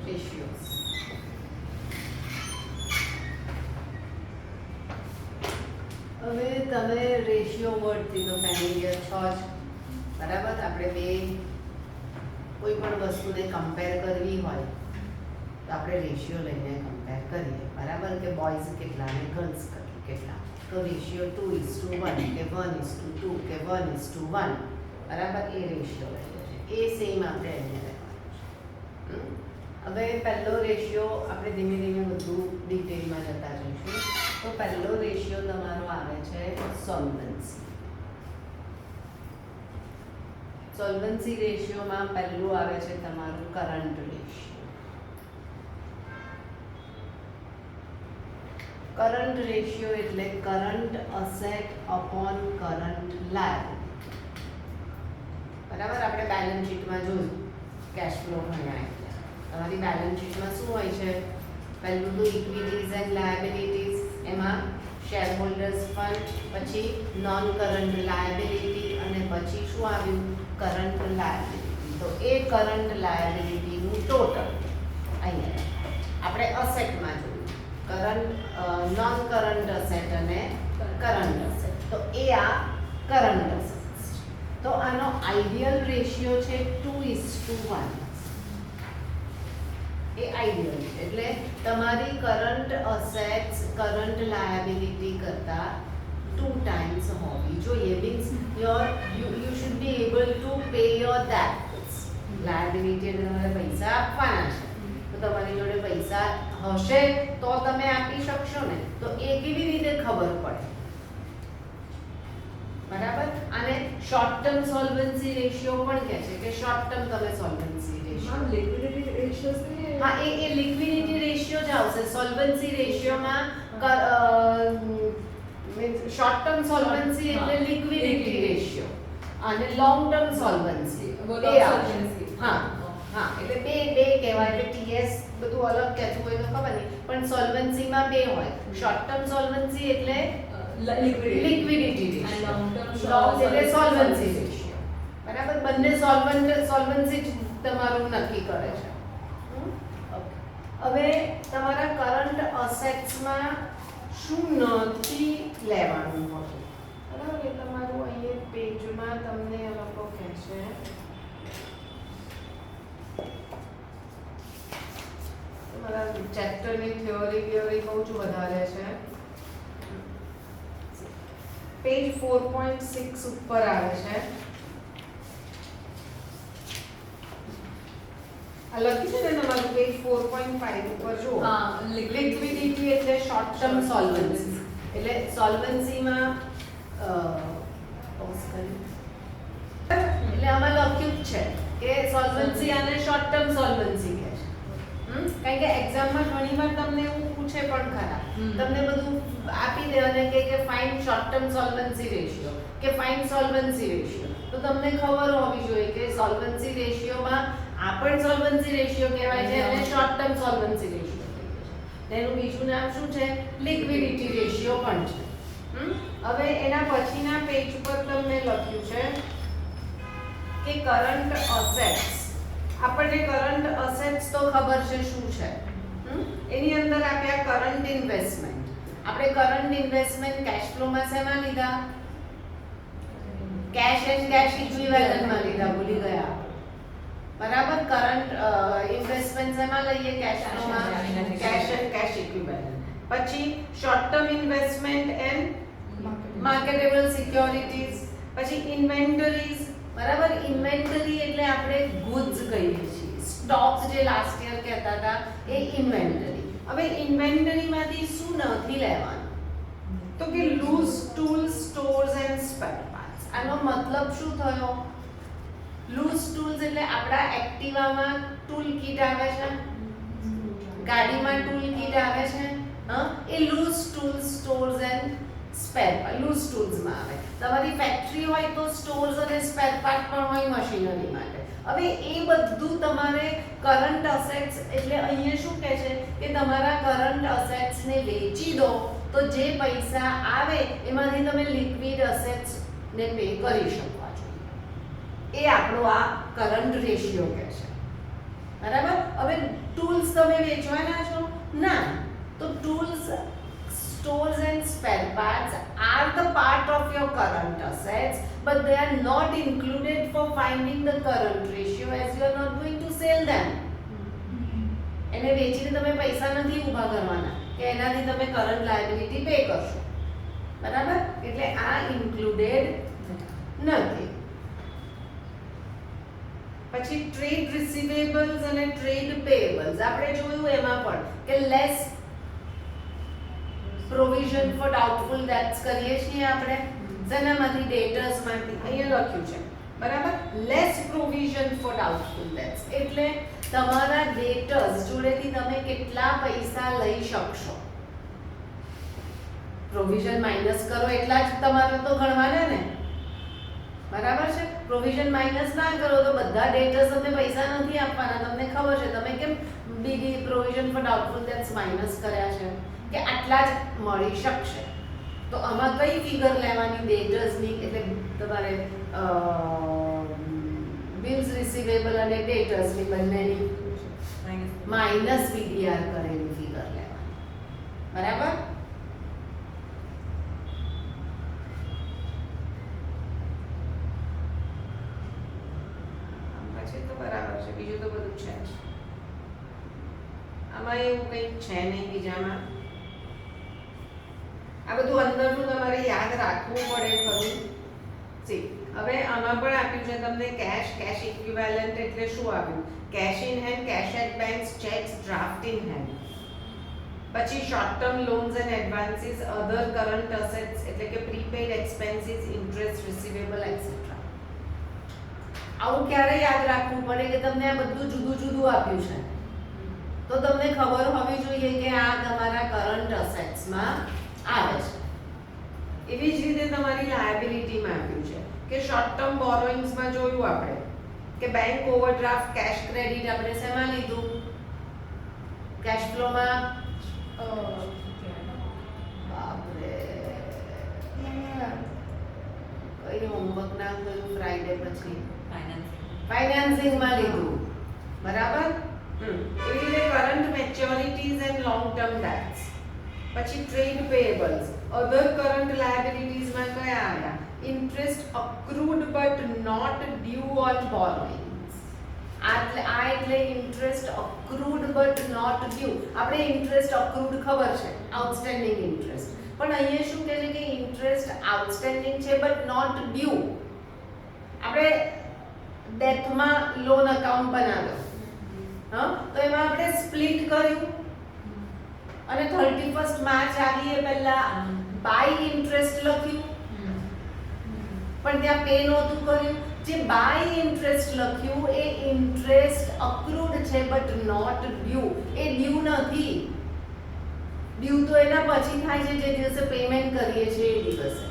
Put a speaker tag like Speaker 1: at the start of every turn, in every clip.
Speaker 1: રેશિયોઝ. હવે તમે રેશિયો વર્ડથી તો ફેમિલિયર છો જ, બરાબર. આપણે બે કોઈ પણ વસ્તુને કમ્પેર કરવી હોય તો આપણે રેશિયો લઈને કમ્પેર કરીએ, બરાબર. કે બોયઝ કેટલા ને ગર્લ્સ કેટલા, તો રેશિયો 2:1 કે 1:2 કે 1:1, બરાબર. એ રેશિયો લઈએ છે, એ સેમ આપણે અહીંયા લેવાનું છે. હવે પહેલો રેશિયો આપણે ધીમે ધીમે બધું ડિટેલમાં જતા જઈશું. તો પહેલો રેશિયો તમારો આવે છે સોલ્વન્સી. સોલ્વન્સી રેશિયોમાં પહેલું આવે છે તમારું કરંટ રેશિયો. કરંટ રેશિયો એટલે current asset upon current liability, બરાબર. આપણે બેલેન્સ શીટમાં જોયું, કેશ ફ્લો ભણ્યા એટલે તમારી બેલેન્સ શીટમાં શું હોય છે? પહેલું તો ઇક્વિટીઝ એન્ડ લાયબિલિટીઝ, એમાં શેર હોલ્ડર્સ ફંડ, પછી નોન કરંટ લાયબિલિટી, અને પછી શું આવ્યું? Current liability. તો એ કરંટ લાયબિલિટીનું ટોટલ અહીંયા આપણે અસેટમાં જોયું, કરંટ નોન કરંટ અસેટ અને કરંટ અસેટ. તો એ આ કરંટ અસેટ્સ. તો આનો આઈડિયલ રેશિયો છે 2:1. એ આઈડિયલ છે, એટલે તમારી કરંટ અસેટ્સ કરંટ લાયબિલિટી કરતા 2 times હોવી જોઈએ. Means you should be able to pay your dates. Liability એટલે તમારે પૈસા આપવાના છે, તો તમારી જોડે પૈસા હશે તો તમે આપી શકશો ને. તો એ કેવી રીતે ખબર પડે? બરાબર. અને શોર્ટ ટર્મ સોલ્વન્સી રેશિયો પણ કહે છે કે શોર્ટ ટર્મ તમે સોલ્વન્સી રેશિયો,
Speaker 2: લિક્વિડિટી રેશિયો છે.
Speaker 1: હા, એ લિક્વિડિટી રેશિયો જ આવશે. સોલ્વન્સી રેશિયોમાં શોર્ટ ટર્મ સોલ્વન્સી એટલે લિક્વિડિટી રેશિયો, અને લોંગ ટર્મ સોલ્વન્સી બે આવશે. હા હા, એટલે બે કહેવાય. એટલે ટીએસ બધું અલગ કહેતું હોય તો ખબર નહીં, પણ સોલ્વન્સીમાં બે હોય. શોર્ટ ટર્મ સોલ્વન્સી એટલે લિક્વિડિટી રેશિયો, લોંગ એટલે સોલ્વન્સી રેશિયો, બરાબર. બંને સોલ્વન્સી તમારું નક્કી કરે છે. હવે તમારા કરંટ અસેટ્સમાં શું નથી લેવાનું હોતું, બરાબર. એટલે તમારું અહીંયા પેજમાં તમને એ લોકો કહેશે તમારા ચેપ્ટરની થિયોરી બહુ જ વધારે છે. પેજ 4.6 ઉપર આવે છે. આ લખ્યું છે ને તમારું પેજ 4.5 ઉપર જુઓ. લિક્વિડિટી એટલે શોર્ટ ટર્મ સોલ્વન્સી. એટલે સોલ્વન્સીમાં એટલે આમાં લખ્યું જ છે કે સોલ્વન્સી આને શોર્ટ ટર્મ સોલ્વન્સી કહે છે. કારણ કે એક્ઝામમાં ઘણીવાર તમને એવું પૂછે પણ ખરા, તમને બધું આપી દે અને કે find short term solvency ratio કે ફાઇન્ડ સોલ્વન્સી રેશિયો. તો તમને ખબર હોવી જોઈએ કે સોલ્વન્સી રેશિયોમાં આ પણ સોલ્વન્સી રેશિયો કહેવાય છે અને શોર્ટ ટર્મ સોલ્વન્સી રેશિયો કહેવાય છે. તેનું બીજું નામ શું છે? લિક્વિડિટી રેશિયો પણ છે. હવે એના પછીના પેજ પર તમને લખ્યું છે કે કરંટ અસેટ્સ. આપણને કરંટ અસેટ્સ તો ખબર છે શું છે. એની અંદર આપ્યા કરંટ ઇન્વેસ્ટમેન્ટ. આપણે કરંટ ઇન્વેસ્ટમેન્ટ કેશ ફ્લોમાં શેમાં લીધા? કેશ એન્ડ કેશ ઇક્વિવેલન્ટમાં લીધા, ભૂલી ગયા, બરાબર. કરંટ ઇન્વેસ્ટમેન્ટ શેમાં લઈએ? કેશ ફ્લોમાં, કેશ એન્ડ કેશ ઇક્વિવેલન્ટ. પછી short term investment and marketable securities. પછી ઇન્વેન્ટરીઝ, બરાબર. ઇન્વેન્ટરી એટલે આપણે ગુડ્સ કહીએ છીએ, સ્ટોક્સ જે લાસ્ટ યર કહેતા હતા એ ઇન્વેન્ટરી. હવે ઇન્વેન્ટરીમાંથી શું નથી લેવાનું? તો કે loose tools, stores and spare parts. આનો મતલબ શું થયો? લૂઝ ટૂલ્સ એટલે આપણા એક્ટિવામાં ટૂલ કીટ આવે છે, ગાડીમાં ટૂલ કીટ આવે છે, એ loose tools, stores and spare part loose ટૂલ્સમાં આવે. તમારી ફેક્ટરી હોય તો સ્ટોર્સ અને સ્પેર પાર્ટ પણ હોય મશીનરી માટે. હવે એ બધું તમારે કરંટ અસેટ્સ એટલે અહીંયા શું કહે છે કે તમારા કરંટ અસેટ્સને વેચી દો તો જે પૈસા આવે એમાંથી તમે લિક્વિડ અસેટ્સને પે કરી શકો છો. એ આપણો આ કરંટ રેશિયો કહે છે, બરાબર. હવે ટૂલ્સ ટૂલ્સ તમે વેચવાના છો? ના. તો tools, stores and spare parts are the part of your current assets, but they are not included for finding the current ratio as you are not going to sell them. એને વેચીને તમે પૈસા નથી ઊભા કરવાના કે એનાથી તમે કરંટ લાયબિલિટી પે કરશો. બરાબર? એટલે આ ઇન્ક્લુડેડ નથી. પછી ટ્રેડ રિસીવેબલ્સ અને ટ્રેડ પેયેબલ્સ આપણે જોયું એમાં પણ કે less provision for doubtful debts કરીએ છીએ આપણે જેનામાંથી ડેટર્સ માંથી અહીંયા લખ્યું છે. બરાબર? Less provision for doubtful debts એટલે તમારા ડેટર્સ જોડેથી તમે કેટલા પૈસા લઈ શકશો. પ્રોવિઝન માઈનસ કરો એટલા જ તમારે તો ગણવાના ને. બરાબર છે? પ્રોવિઝન માઈનસ ના કરો તો બધા ડેટર્સ તમને પૈસા નથી આપવાના. તમને ખબર છે તમે કેમ BD provision for doubtful debts minus કર્યા છે કે આટલા જ મળી શકશે. તો આમાં કઈ ફિગર લેવાની ડેટર્સની એટલે તમારે બિલ્સ રિસીવેબલ અને ડેટર્સની બંનેની માઇનસ વીડીઆર કરેલી ફિગર લેવાની. બરાબર? પછી તો બરાબર છે. બીજું તો બધું છે જ. આમાં એવું કંઈ છે નહીં બીજામાં. આ બધું અંદરનું તમારે યાદ રાખવું પડે ખરું. સી હવે આમાં પણ આપ્યું છે તમને કેશ ઇક્વિવેલન્ટ એટલે શું આવ્યું? Cash in hand, cash at banks, cheques, draft in hand. પછી short term loans and advances, other current assets એટલે કે prepaid expenses, interest receivable etcetera. આવું ક્યારે યાદ રાખવું પડે કે તમને આ બધું જુદું જુદું આપ્યું છે તો તમને ખબર હોવી જોઈએ કે આ તમારા કરન્ટ અસેટ્સમાં આવે છે. એવી જ રીતે તમારી લાયબિલિટીમાં આપ્યું છે કે શોર્ટ ટર્મ બોરોઇંગ્સમાં જોયું આપણે કે બેંક ઓવરડ્રાફ્ટ, કેશ ક્રેડિટ આપણે શેમાં લીધું? કેશ ફ્લોમાં. બાપરે કઈ હોમવર્ક ના થયું ફ્રાઈડે પછી? ફાઇનાન્સિંગમાં લીધું. બરાબર? એવી રીતે current maturities and long term debts. પછી ટ્રેડ પેયેબલ્સ, અધર કરન્ટ લાયબિલિટીઝમાં કયા આવ્યા? Interest accrued but not due on borrowings. આ એટલે interest accrued but not due. આપણે ઇન્ટરેસ્ટ અક્રૂડ ખબર છે, આઉટસ્ટેન્ડિંગ ઇન્ટરેસ્ટ. પણ અહીંયા શું કહે છે કે ઇન્ટરેસ્ટ આઉટસ્ટેન્ડિંગ છે બટ નોટ ડ્યુ. આપણે ડેથમાં લોન અકાઉન્ટ બનાવ્યો, હા, તો એમાં આપણે સ્પ્લિટ કર્યું અને 31st માર્ચ આવી એ પહેલા બાય ઇન્ટરેસ્ટ લખ્યું પણ ત્યાં પે નહોતું કર્યું. જે બાય ઇન્ટરેસ્ટ લખ્યું એ ઇન્ટરેસ્ટ અક્રૂડ છે બટ નોટ ડ્યુ. એ ડ્યુ નથી. ડ્યુ તો એના પછી થાય છે જે દિવસે પેમેન્ટ કરીએ છીએ એ દિવસે.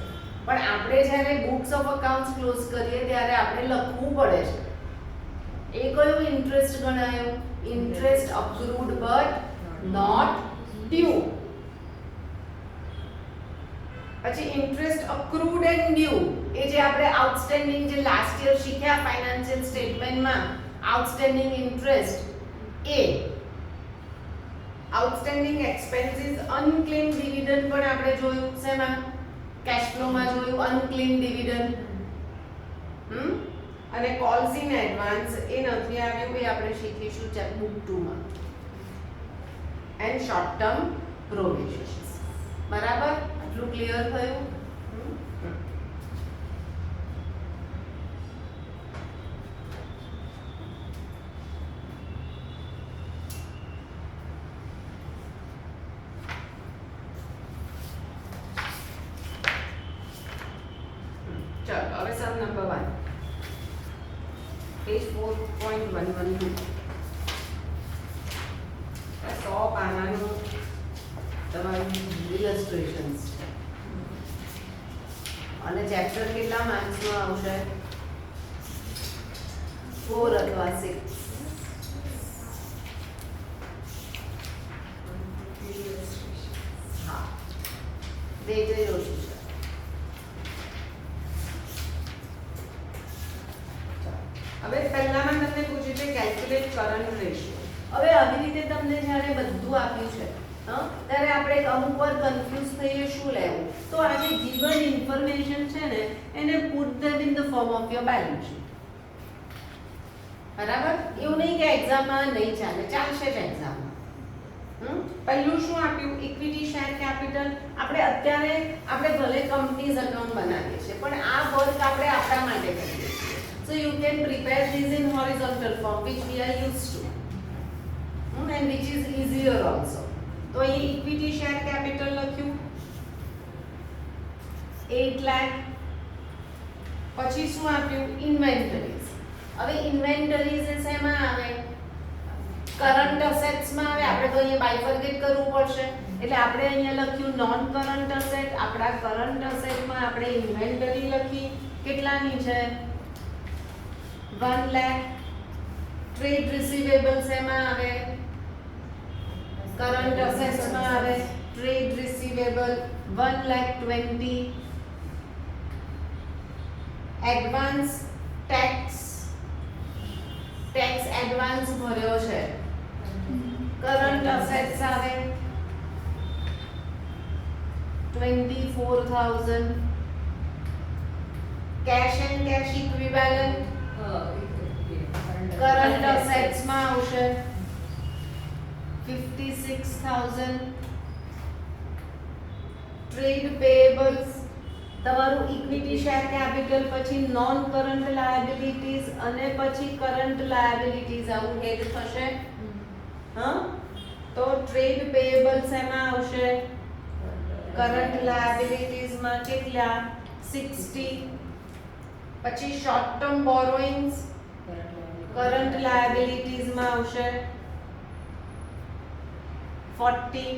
Speaker 1: પણ આપણે જ્યારે બુક્સ ઓફ અકાઉન્ટ્સ ક્લોઝ કરીએ ત્યારે આપણે લખવું પડે છે. એ કયો ઇન્ટરેસ્ટ ગણાયો? Interest accrued but not due. પછી ઇન્ટરેસ્ટ અક્રૂડ એન્ડ ડ્યુ એ જે આપણે આઉટસ્ટેન્ડિંગ જે લાસ્ટ યર શીખ્યા ફાઇનાન્શિયલ સ્ટેટમેન્ટમાં આઉટસ્ટેન્ડિંગ ઇન્ટરેસ્ટ એ આઉટસ્ટેન્ડિંગ એક્સપેન્સીસ, અનક્લેમ્ડ ડિવિડન્ડ પણ આપણે જોયું શેમાં? કેશ ફ્લોમાં જોયું અનક્લેમ્ડ ડિવિડન્ડ. અને કોલ્સ ઇન એડવાન્સ એ નથી આવ્યું એ આપણે શીખીશું ચેકબુક 2 માં. And short term provisions. બરાબર? આટલું ક્લિયર થયું? ચલો હવે સમ નંબર 1 પેજ 4.112 100 પાનાનું તમારું ઇલસ્ટ્રેશન્સ છે અને ચેપ્ટર કેટલા માર્ક્સનું આવશે? 4 અથવા 6. હા, બે જ ઓછું છે. હવે પહેલામાં તમને પૂછ્યું છે કેલ્ક્યુલેટ કરંટ રેશિયો. હવે આવી રીતે તમને જ્યારે બધું આપ્યું છે ત્યારે આપણે અમુક વાર કન્ફ્યુઝ થઈએ શું લેવું, તો આ જે ગિવન ઇન્ફોર્મેશન છે ને એને put them in the form of your balance sheet. બરાબર? એવું નહીં કે એક્ઝામમાં નહીં ચાલે, ચાલશે જ એક્ઝામમાં. પહેલું શું આપ્યું? Equity share capital. આપણે ભલે કંપનીઝ અકાઉન્ટ બનાવીએ છીએ પણ આ વર્ક આપણે આપણા માટે કરીએ છીએ. So you can prepare these in horizontal form which we are used to and which is easier also. તો અહીં ઇક્વિટી શેર કેપિટલ લખ્યું 8 લાખ. પછી શું આપ્યું? ઇન્વેન્ટરીઝ. હવે ઇન્વેન્ટરીઝ એ શેમાં આવે? કરંટ અસેટ્સ માં આવે. આપણે તો અહીંયા બાયફર્કેટ કરવું પડશે એટલે આપણે અહીંયા લખ્યું નોન કરંટ અસેટ. આપણા કરંટ અસેટ માં આપણે ઇન્વેન્ટરી લખી. કેટલાની છે? 1 લાખ. ટ્રેડ રિસીવેબલ્સ એમાં આવે? કરંટ અસેટ્સ માં આવે. Trade receivable 1,20,000. Advance tax advance ભર્યો છે. કરંટ અસેટ્સ આવે 24,000. Cash and cash equivalent current assets માં આવશે 56,000. ટ્રેડ પેયેબલ્સ તમારું ઇક્વિટી શેર કેપિટલ પછી નોન કરંટ લાયબિલિટીઝ અને પછી કરંટ લાયબિલિટીઝ આવું હેડ થશે. તો ટ્રેડ પેયેબલ્સ એમાં આવશે કરંટ લાયબિલિટીઝ માં કેટલા? 60. પછી શોર્ટ ટર્મ બોરોઇંગ્સ કરંટ લાયબિલિટીઝ માં આવશે 40.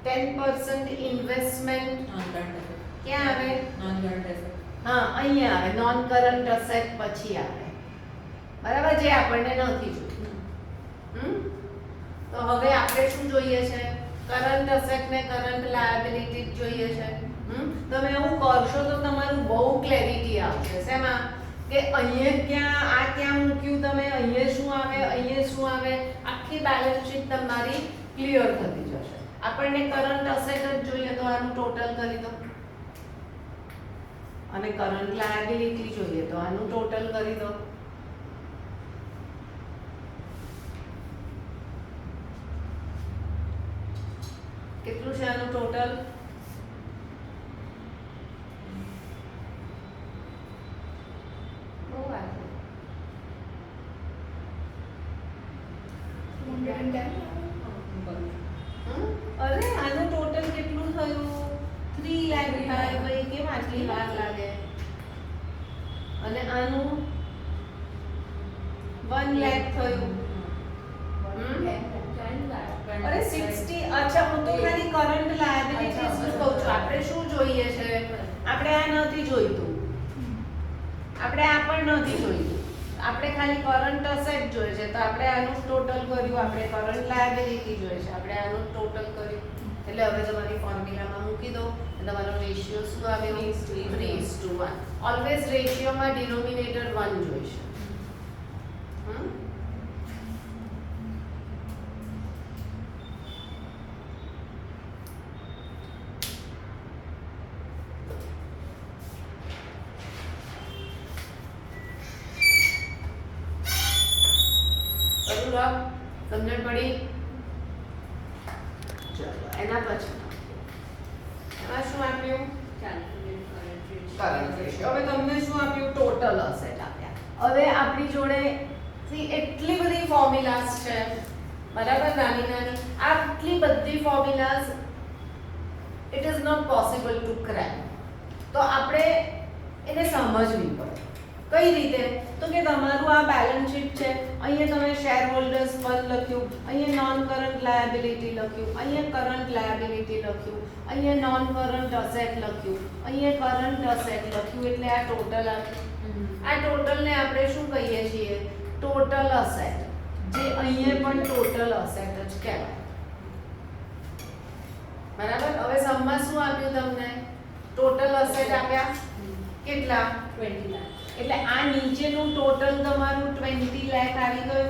Speaker 1: %10% ઇન્વેસ્ટમેન્ટ ક્યાં આવે? અહીંયા આવે. નોન કરંટ અસેટ પછી આવે. બરાબર? જે આપણને નથી જોઈતું. તો હવે આપણે શું જોઈએ છે? કરંટ અસેટ ને કરંટ લાયબિલિટી જોઈએ છે. તમે એવું કરશો તો તમારું બહુ ક્લેરિટી આવશે. શેમાં? કે અહીંયા ક્યાં મૂક્યું તમે, અહીંયા શું આવે, અહીંયા શું આવે, આખી બેલેન્સ શીટ તમારી ક્લિયર થતી જશે. આપણને કરંટ અસેટ જ જોઈએ તો આનું ટોટલ કરી દો અને કરંટ લાયબિલિટી જોઈએ તો આનું ટોટલ કરી દો. કેટલું છે આનું ટોટલ? બહુ વાત છે.
Speaker 2: 110.
Speaker 1: અરે આનું ટોટલ કેટલું થયું? 3 લાખ થાય. ભાઈ કેમ આટલી વાર લાગે? અને આનું 1 લાખ થયું. અરે 60. અચ્છા, હું તો ખાલી કરંટ લાયબિલિટીઝ નું કહું છું. આપણે શું જોઈએ છે? આપણે આ નથી જોઈતું. આપણે આ પણ નથી જોઈતું. આપણે ખાલી કરંટ અસેટ જોઈએ છે તો આપણે આનું ટોટલ કર્યું. આપણે કરંટ લાયબિલિટી જોઈએ છે આપણે આનું ટોટલ કર્યું. એટલે હવે તમારી ફોર્મ્યુલામાં મૂકી દો. તમારો રેશિયો શું આવ્યો? 3:1. ઓલવેઝ રેશિયોમાં ડિનોમિનેટર 1 જોઈશે. સમજણ પડી? ચલો એના પછી એમાં શું આપ્યું? Current ratio. હવે તમને શું આપ્યું? ટોટલ અસેટ આપ્યા. હવે આપણી જોડે એટલી બધી ફોર્મ્યુલાસ છે. બરાબર? નાની આટલી બધી formulas it is not possible to crack. તો આપણે એને સમજવી પડે. કઈ રીતે? તો કે તમારું આ બેલેન્સ શીટ છે. અહીંયા તમે શેર હોલ્ડર્સ ફંડ લખ્યું, અહીંયા નોન કરંટ લાયબિલિટી લખ્યું, અહીંયા કરંટ લાયબિલિટી લખ્યું, અહીંયા નોન કરંટ અસેટ લખ્યું, અહીંયા કરંટ અસેટ લખ્યું. એટલે આ ટોટલ આવ્યું. આ ટોટલને આપણે શું કહીએ છીએ? Total asset. જે અહીંયા પણ ટોટલ અસેટ જ કહેવાય. બરાબર? હવે સમમાં શું આપ્યું તમને? ટોટલ અસેટ આપ્યા કેટલા?
Speaker 3: 20 લાખ.
Speaker 1: એટલે આ નીચેનું ટોટલ તમારું 20 લાખ આવી ગયું.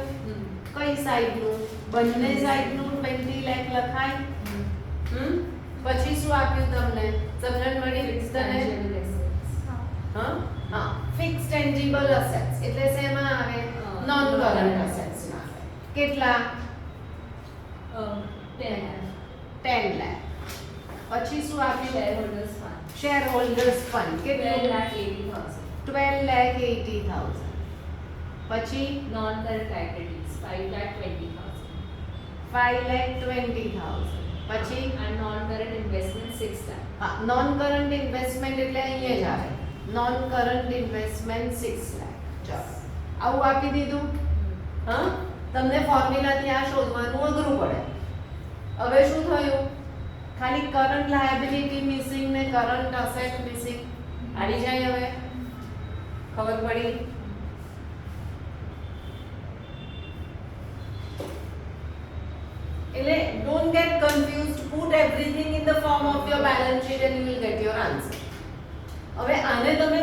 Speaker 1: કઈ સાઈડનું? બંને સાઈડનું 20 લાખ લખાય. પછી શું આપ્યું તમને? સમજણ મળી તને? હા હા, ફિક્સ ટેન્જિબલ અસેટ્સ એટલે શેમાં આવે? નોન કરન્ટ અસેટ્સ માં આવે. કેટલા? 10 લાખ. પછી શું આપ્યું? શેર હોલ્ડર્સ ફંડ કેટલું? 12,80,000. પછી
Speaker 3: Non current liabilities 5,20,000.
Speaker 1: 5,20,000. પછી
Speaker 3: And non current investment 6 lakh.
Speaker 1: હા, નોન કરન્ટ ઇન્વેસ્ટમેન્ટ એટલે અહીંયા જ આવે. Non current investment 6 lakh. ચાલો આવું આપી દીધું. હા, તમને ફોર્મ્યુલાથી આ શોધવાનું અઘરું પડે. હવે શું થયું? ખાલી કરન્ટ લાયબિલિટી મિસિંગ ને કરન્ટ અસેટ મિસિંગ આવી જાય. હવે ખબર પડી? એટલે don't get confused, put everything in the form of your balance sheet and you will get your answer. હવે આને તમે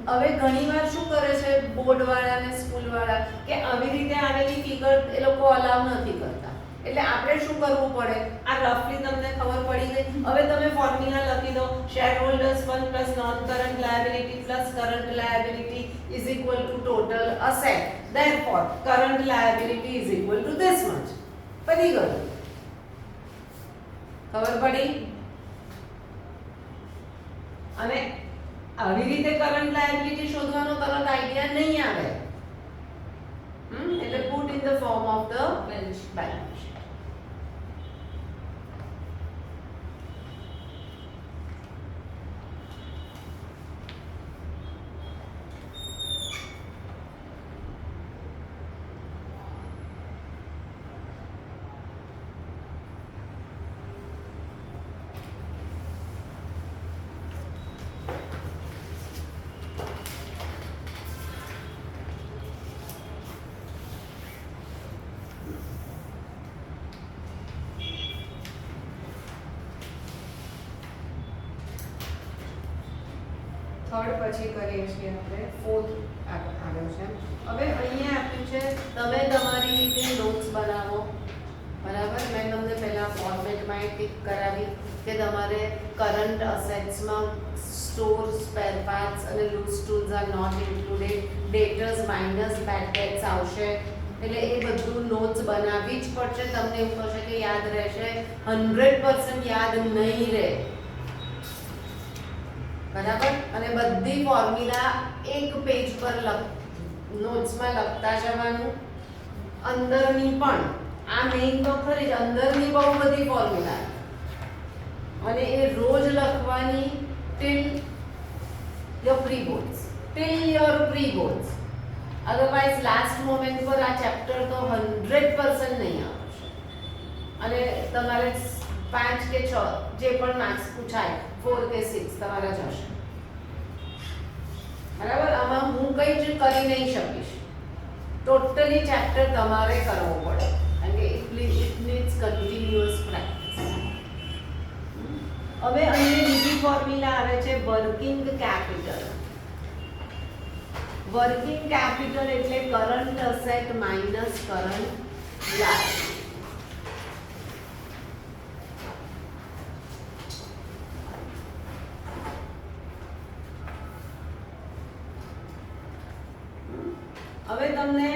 Speaker 1: હવે ઘણીવાર શું કરે છે બોર્ડ વાળા ને સ્કૂલ વાળા કે આવી રીતે આવેલી ફિગર એ લોકો અલાઉ નથી કરતા. એટલે આપણે શું કરવું પડે? આ રફલી તમને ખબર પડી ગઈ. હવે તમે ફોર્મ્યુલા લખી દો. Share holders fund plus non current liability plus current liability is equal to total asset. Therefore current liability is equal two this much. પડી ગયું. ખબર પડી? અને આવી રીતે કરન્ટ લાયબિલિટી શોધવાનો તરત આઈડિયા નહીં આવે. એટલે put in the form of the
Speaker 3: Balance sheet.
Speaker 1: balance sheet. Third પછી કરીએ છીએ આપણે. ફોર્થ આવ્યો છે. હવે અહીંયા આપ્યું છે તમે તમારી રીતે નોટ્સ બનાવો. બરાબર? મેં તમને પહેલા ફોર્મેટમાં એક ટીક કરાવી કે તમારે કરન્ટ અસેટ્સમાં સ્ટોર, સ્પેર પાર્ટ્સ અને loose tools are not included. Debtors minus bad debts આવશે. એટલે એ બધું નોટ્સ બનાવવી જ પડશે. તમને એવું થશે કે યાદ રહેશે, 100% યાદ નહીં રહે. બરાબર? અને બધી ફોર્મ્યુલા એક પેજ પર નોટ્સમાં લખતા જવાનું. અંદરની પણ આ મેઇન તો ખરી જ, અંદરની બહુ બધી ફોર્મ્યુલા અને એ રોજ લખવાની till your pre boards. Otherwise last moment પર આ ચેપ્ટર તો 100% નહીં આવશે. અને તમારે 5 કે 6 જે પણ માર્ક્સ પૂછાય 4 કે 6 તમારા જશે. બરાબર? આમાં હું કંઈ જ કરી નહીં શકીશ. ટોટલી ચેપ્ટર તમારે કરવો પડે કારણ કે ઇટ નીડ્સ કન્ટિન્યુઅસ પ્રેક્ટિસ. હવે અહીંયા બીજી ફોર્મ્યુલા આવે છે વર્કિંગ કેપિટલ. વર્કિંગ કેપિટલ એટલે current asset minus current liability. હવે તમને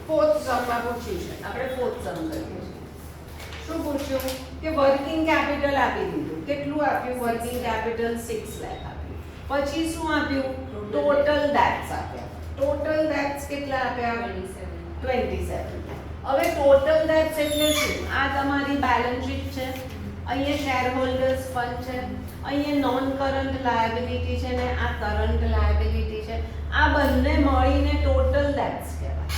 Speaker 1: ફોર્થ સમમાં પૂછ્યું છે. આપણે ફોર્થ સમ કરીએ છીએ. શું પૂછ્યું? કે વર્કિંગ કેપિટલ આપી દીધું. કેટલું આપ્યું? વર્કિંગ કેપિટલ 6 લાખ આપ્યું. પછી શું આપ્યું? ટોટલ ડેટ્સ આપ્યા. ટોટલ ડેટ્સ કેટલા આપ્યા? 27 લાખ. હવે ટોટલ ડેટ્સ એટલે શું? આ તમારી બેલેન્સ શીટ છે. અહીંયા શેર હોલ્ડર્સ ફંડ છે. અહીંયા નોન કરન્ટ લાયબિલિટી છે ને આ કરન્ટ લાયબિલિટી છે. આ બંને મળીને ટોટલ ડેટ્સ કહેવાય.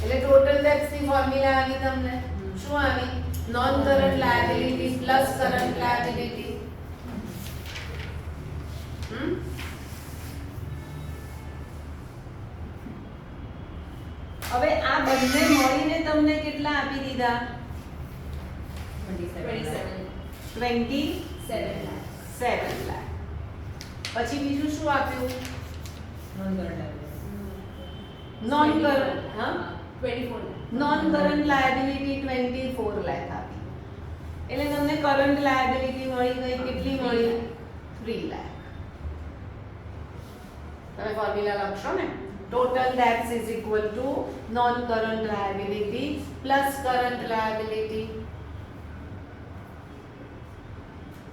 Speaker 1: એટલે ટોટલ ડેટ્સ ની ફોર્મ્યુલા આવી તમને. શું આવી? Non current liability plus current liability. હવે આ બંને મળીને તમને કેટલા આપી દીધા?
Speaker 3: 27
Speaker 1: 27 લાખ. પછી બીજું શું આપ્યું?
Speaker 3: Non-current
Speaker 1: નોન કરંટ, હા,
Speaker 3: 24
Speaker 1: નોન કરંટ લાયબિલિટી 24 લાખ આપી. એટલે તમને કરંટ લાયબિલિટી મળી ગઈ, કેટલી મળી? 3 લાખ. તમે ફોર્મ્યુલા લખશો ને, total dates is equal two non current liability plus current liability.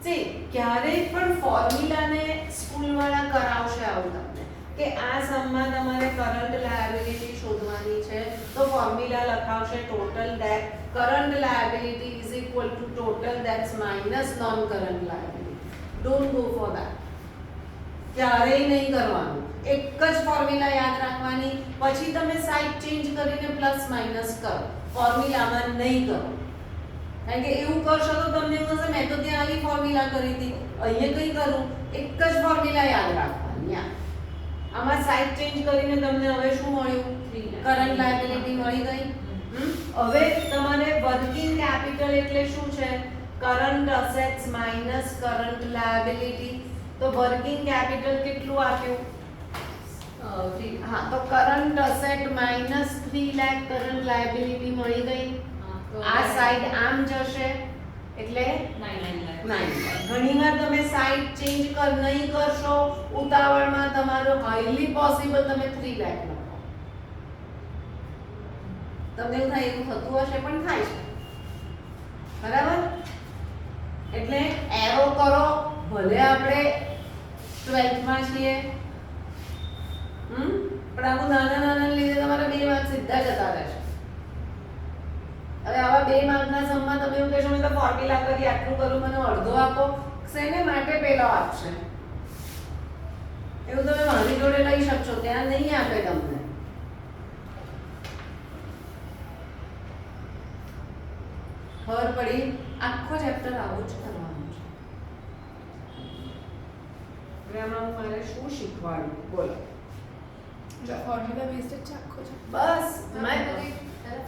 Speaker 1: See, ક્યારેય પણ ફોર્મ્યુલાને સ્કૂલ વાળા કરાવશે આવું તમને કે આ સમમાં તમારે કરંટ લાયબિલિટી શોધવાની છે તો ફોર્મ્યુલા લખાવશે total debt current liability is equal to total debts minus non current liability. Don't go for that. ક્યારેય નહીં કરવાનું. એક જ ફોર્મ્યુલા યાદ રાખવાની, પછી તમે સાઇડ ચેન્જ કરીને પ્લસ માઇનસ કરો. ફોર્મ્યુલામાં નહીં કરો. કારણ કે એવું કરશો તો તમને એવું થશે મેં તો ત્યાં આવી ફોર્મ્યુલા કરી હતી, અહીંયા કઈ કરું? એક જ ફોર્મ્યુલા યાદ રાખવાની. આમાં સાઇડ ચેન્જ કરીને તમને હવે શું મળ્યું? કરંટ લાયબિલિટી મળી ગઈ. હવે તમારે વર્કિંગ કેપિટલ એટલે શું છે? Current assets minus current liability. તો વર્કિંગ કેપિટલ કેટલું આપ્યું? હા, તો current asset minus 3 lakh current liability મળી ગઈ. આ સાઈડ આમ જશે એટલે
Speaker 3: 9 લાખ.
Speaker 1: ઘણીવાર તમે સાઈડ ચેન્જ નહીં કરશો ઉતાવળમાં, તમારો હાઈલી પોસિબલ તમે 3 લાખ લખો. તમને એવું થાય, એવું થતું હશે પણ થાય છે, બરાબર? એટલે એરો કરો, ભલે આપણે 12th માં છીએ, પણ આવું નાના લીધે તમારા 2 માર્ક સીધા જતા રહેશે. હવે આવા 2 માર્કના સમમાં તમે એવું કહેશો મેં તો ફોર્મ્યુલા કરી આટલું કરું, મને અડધો આપો. શેને માટે પેલો આપશે? એવું તમે મારી જોડે લઈ શકશો, ત્યાં નહીં આપે તમને. ખબર પડી? આખો ચેપ્ટર આવું જ કરવાનું છે. હવે આમાં હું મારે શું શીખવાડું બોલો?
Speaker 2: ફોર્મ્યુલા બેઝડ છે આખો છે.
Speaker 1: બસ મેં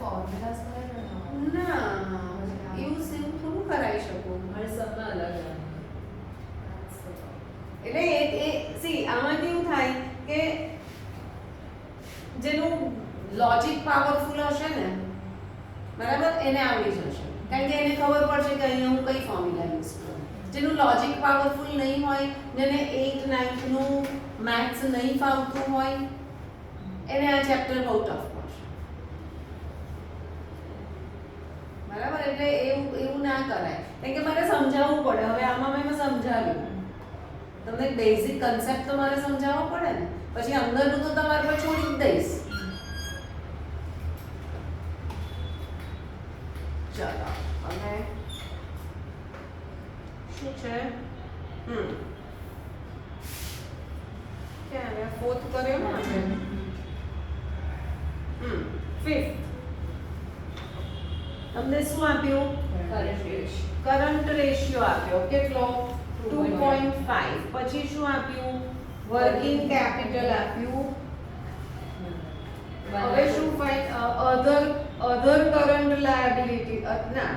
Speaker 2: ફોર્મ્યુલાસ કરે
Speaker 1: ના એવું સેમ થોડું કરાવી શકું.
Speaker 3: હર સબમાં અલગ અલગ.
Speaker 1: એટલે એ સી આમાં કેવું થાય કે જેનું લોજિક પાવરફુલ હશે ને, બરાબર, એને આવડી જશે. કારણ કે એને ખબર પડશે કે અહીંયા હું કઈ ફોર્મ્યુલા યુઝ કરું. જેનું લોજિક પાવરફુલ નહીં હોય, જેને 8th 9th નું મેથ્સ નહીં ફાવતું હોય, એને આ ચેપ્ટર બહુ ટફ પડશે. બરાબર? એટલે એવું ના કરાય. કારણ કે મારે સમજાવવું પડે. હવે આમાં મેં સમજાવ્યું, તમને બેઝિક કન્સેપ્ટ તો મારે સમજાવવો પડે ને, પછી અંદરનું તો તમારે પર છોડી જ દઈશ. ચલો હવે શું છે? ક્યાં આવ્યા? 4th કર્યો ને આપણે? 5th તમને શું આપ્યું? કરંટ રેશિયો આપ્યો. કેટલો? 2.5. પછી શું આપ્યું? વર્કિંગ કેપિટલ આપ્યું. હવે શું ફાઇન? અધર કરંટ લાયબિલિટી ના